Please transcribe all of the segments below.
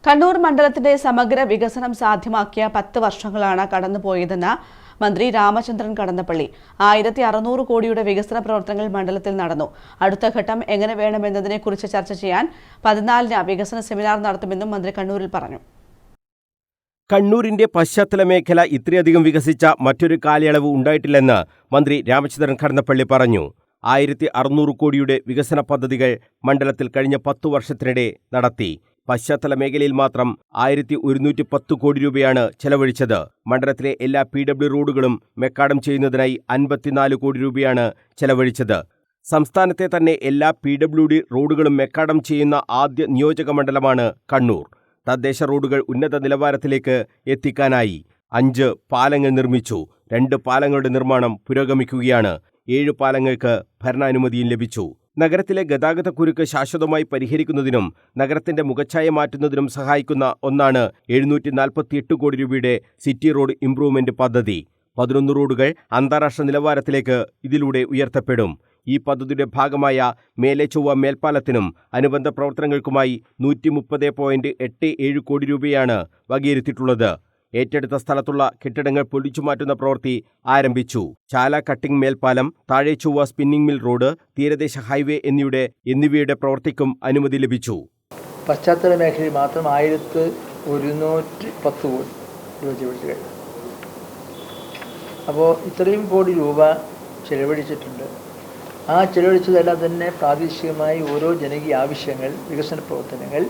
കണ്ണൂർ മണ്ഡലത്തിന്റെ സമഗ്ര വികസനം സാധ്യമാക്കിയ 10 വർഷങ്ങളാണ് കടന്നുപോയതെന്ന് മന്ത്രി രാമചന്ദ്രൻ കടന്നപ്പള്ളി. 1600 കോടിയുടെ വികസന പ്രവർത്തനങ്ങൾ മണ്ഡലത്തിൽ നടന്നു. അടുത്ത ഘട്ടം എങ്ങനെ വേണമെന്നതിനെക്കുറിച്ച് ചർച്ച ചെയ്യാൻ 14-ന് വികസന സെമിനാർ നടത്തുമെന്നും മന്ത്രി കണ്ണൂരിൽ പറഞ്ഞു. കണ്ണൂരിന്റെ പശ്ചാത്തല മേഖല ഇത്രയധികം വികസിച്ച മറ്റൊരു കാലയളവ് ഉണ്ടായിട്ടില്ലെന്ന് മന്ത്രി രാമചന്ദ്രൻ കടന്നപ്പള്ളി പറഞ്ഞു. 1600 കോടിയുടെ വികസന പദ്ധതികൾ മണ്ഡലത്തിൽ കഴിഞ്ഞ 10 വർഷത്തിനിടെ നടത്തി. പശ്ചാത്തല മേഖലയിൽ മാത്രം 1110 കോടി രൂപയാണ് ചെലവഴിച്ചത്. മണ്ഡലത്തിലെ എല്ലാ PW റോഡുകളും മെക്കാഡം ചെയ്യുന്നതിനായി 54 കോടി രൂപയാണ് ചെലവഴിച്ചത്. സംസ്ഥാനത്തെ തന്നെ എല്ലാ PWD റോഡുകളും മെക്കാഡം ചെയ്യുന്ന ആദ്യ നിയോജക മണ്ഡലമാണ് കണ്ണൂർ. തദ്ദേശ റോഡുകൾ ഉന്നത നിലവാരത്തിലേക്ക് എത്തിക്കാനായി 5 പാലങ്ങൾ നിർമ്മിച്ചു. 2 പാലങ്ങളുടെ നിർമ്മാണം പുരോഗമിക്കുകയാണ്. 7 പാലങ്ങൾക്ക് ഭരണാനുമതിയും ലഭിച്ചു. നഗരത്തിലെ ഗതാഗതക്കുരുക്ക് ശാശ്വതമായി പരിഹരിക്കുന്നതിനും നഗരത്തിന്റെ മുഖച്ഛായ മാറ്റുന്നതിനും സഹായിക്കുന്ന ഒന്നാണ് 748 കോടി രൂപയുടെ സിറ്റി റോഡ് ഇംപ്രൂവ്മെന്റ് പദ്ധതി. 11 റോഡുകൾ അന്താരാഷ്ട്ര നിലവാരത്തിലേക്ക് ഇതിലൂടെ ഉയർത്തപ്പെടും. ഈ പദ്ധതിയുടെ ഭാഗമായ മേലെ ചൊവ്വ മേൽപ്പാലത്തിനും അനുബന്ധ പ്രവർത്തനങ്ങൾക്കുമായി 130.87 കോടി രൂപയാണ് വകയിരുത്തിയിട്ടുള്ളത്. ഏറ്റെടുത്ത സ്ഥലത്തുള്ള കെട്ടിടങ്ങൾ പൊളിച്ചുമാറ്റുന്ന പ്രവൃത്തി ആരംഭിച്ചു. ചാല കട്ടിംഗ് മേൽപ്പാലം, താഴെ ചൊവ്വ സ്പിന്നിംഗ് മിൽ റോഡ്, തീരദേശ ഹൈവേ എന്നിവയുടെ പ്രവൃത്തിക്കും അനുമതി ലഭിച്ചു. പശ്ചാത്തല മേഖലയിൽ മാത്രം 1110 കോടി രൂപ ചെലവഴിച്ചു കഴിഞ്ഞു. അപ്പോൾ ഇത്രയും കോടി രൂപ ചെലവഴിച്ചിട്ടുണ്ട്. ആ ചെലവഴിച്ചതെല്ലാം തന്നെ പ്രാദേശികമായി ഓരോ ജനകീയ ആവശ്യങ്ങൾ, വികസന പ്രവർത്തനങ്ങൾ,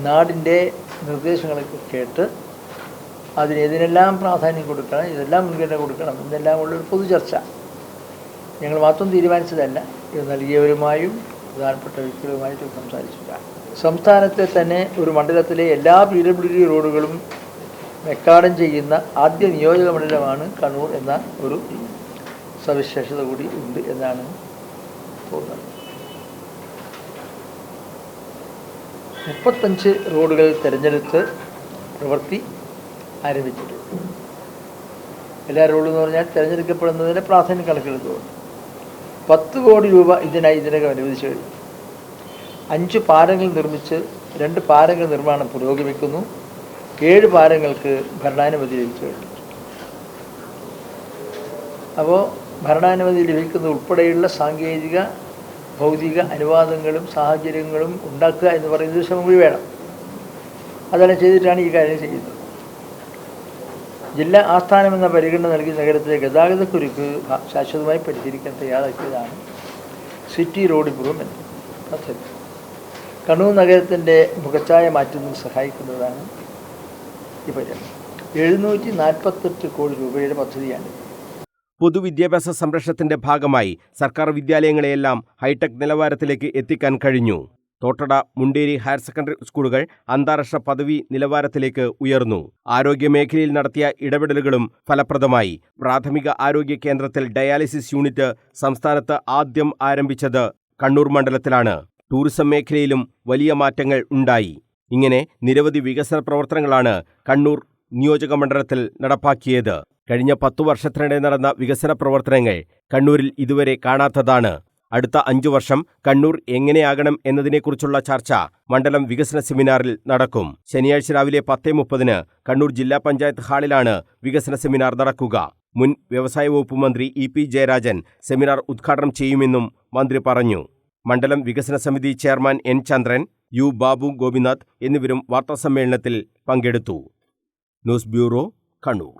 നാടിൻ്റെ നിർദ്ദേശങ്ങളൊക്കെ കേട്ട് ഇതിനെല്ലാം പ്രാധാന്യം കൊടുക്കണം, ഇതെല്ലാം മുൻഗണന കൊടുക്കണം എന്നെല്ലാം ഉള്ളൊരു പൊതുചർച്ച ഞങ്ങൾ മാത്രം തീരുമാനിച്ചതല്ല. ഇത് നൽകിയവരുമായും പ്രധാനപ്പെട്ട വ്യക്തികളുമായിട്ടും സംസാരിച്ചിട്ടാണ്. സംസ്ഥാനത്തെ തന്നെ ഒരു മണ്ഡലത്തിലെ എല്ലാ PWD റോഡുകളും മെക്കാഡം ചെയ്യുന്ന ആദ്യ നിയോജക മണ്ഡലമാണ് കണ്ണൂർ എന്ന ഒരു സവിശേഷത കൂടി ഉണ്ട് എന്നാണ് തോന്നുന്നത്. 35 റോഡുകൾ തിരഞ്ഞെടുത്ത് പ്രവൃത്തി ആരംഭിച്ചിട്ടുണ്ട്. എല്ലാ റോഡും എന്ന് പറഞ്ഞാൽ തിരഞ്ഞെടുക്കപ്പെടുന്നതിൻ്റെ പ്രാധാന്യം കണക്കിലെടുത്തുകൊണ്ട് 10 കോടി രൂപ ഇതിനകം അനുവദിച്ചു കഴിഞ്ഞു. 5 പാലങ്ങൾ നിർമ്മിച്ച് 2 പാലങ്ങൾ നിർമ്മാണം പുരോഗമിക്കുന്നു. 7 പാലങ്ങൾക്ക് ഭരണാനുമതി ലഭിച്ചു കഴിഞ്ഞു. അപ്പോൾ ഭരണാനുമതി ലഭിക്കുന്നത് ഉൾപ്പെടെയുള്ള സാങ്കേതിക ഭൗതിക അനുവാദങ്ങളും സാഹചര്യങ്ങളും ഉണ്ടാക്കുക എന്ന് പറയുന്നത് ശ്രമം കൂടി വേണം. അതെല്ലാം ചെയ്തിട്ടാണ് ഈ കാര്യം ചെയ്യുന്നത്. ജില്ലാ ആസ്ഥാനം എന്ന പരിഗണന നൽകി നഗരത്തിലെ ഗതാഗതക്കുരുക്ക് ശാശ്വതമായി പരിഹരിക്കാൻ തയ്യാറാക്കിയതാണ് സിറ്റി റോഡ് ഇംപ്രൂവ്മെൻറ്റ് പദ്ധതി. കണ്ണൂർ നഗരത്തിൻ്റെ മുഖച്ഛായ മാറ്റുന്നതിന് സഹായിക്കുന്നതാണ് ഈ പരിപാടി. 748 കോടി രൂപയുടെ പദ്ധതിയാണ്. പൊതുവിദ്യാഭ്യാസ സംരക്ഷണത്തിന്റെ ഭാഗമായി സർക്കാർ വിദ്യാലയങ്ങളെയെല്ലാം ഹൈടെക് നിലവാരത്തിലേക്ക് എത്തിക്കാൻ കഴിഞ്ഞു. തോട്ടട, മുണ്ടേരി ഹയർ സെക്കൻഡറി സ്കൂളുകൾ അന്താരാഷ്ട്ര പദവി നിലവാരത്തിലേക്ക് ഉയർന്നു. ആരോഗ്യമേഖലയിൽ നടത്തിയ ഇടപെടലുകളും ഫലപ്രദമായി. പ്രാഥമിക ആരോഗ്യ കേന്ദ്രത്തിൽ ഡയാലിസിസ് യൂണിറ്റ് സംസ്ഥാനത്ത് ആദ്യം ആരംഭിച്ചത് കണ്ണൂർ മണ്ഡലത്തിലാണ്. ടൂറിസം മേഖലയിലും വലിയ മാറ്റങ്ങൾ ഉണ്ടായി. ഇങ്ങനെ നിരവധി വികസന പ്രവർത്തനങ്ങളാണ് കണ്ണൂർ നിയോജക മണ്ഡലത്തിൽ നടപ്പാക്കിയത്. കഴിഞ്ഞ 10 വർഷത്തിനിടെ നടന്ന വികസന പ്രവർത്തനങ്ങൾ കണ്ണൂരിൽ ഇതുവരെ കാണാത്തതാണ്. അടുത്ത 5 വർഷം കണ്ണൂർ എങ്ങനെയാകണം എന്നതിനെക്കുറിച്ചുള്ള ചർച്ച മണ്ഡലം വികസന സെമിനാറിൽ നടക്കും. ശനിയാഴ്ച രാവിലെ 10:30 കണ്ണൂർ ജില്ലാ പഞ്ചായത്ത് ഹാളിലാണ് വികസന സെമിനാർ നടക്കുക. മുൻ വ്യവസായ വകുപ്പ് മന്ത്രി EP ജയരാജൻ സെമിനാർ ഉദ്ഘാടനം ചെയ്യുമെന്നും മന്ത്രി പറഞ്ഞു. മണ്ഡലം വികസന സമിതി ചെയർമാൻ N ചന്ദ്രൻ, U ബാബു ഗോപിനാഥ് എന്നിവരും വാർത്താസമ്മേളനത്തിൽ പങ്കെടുത്തു. News bureau, Kannur.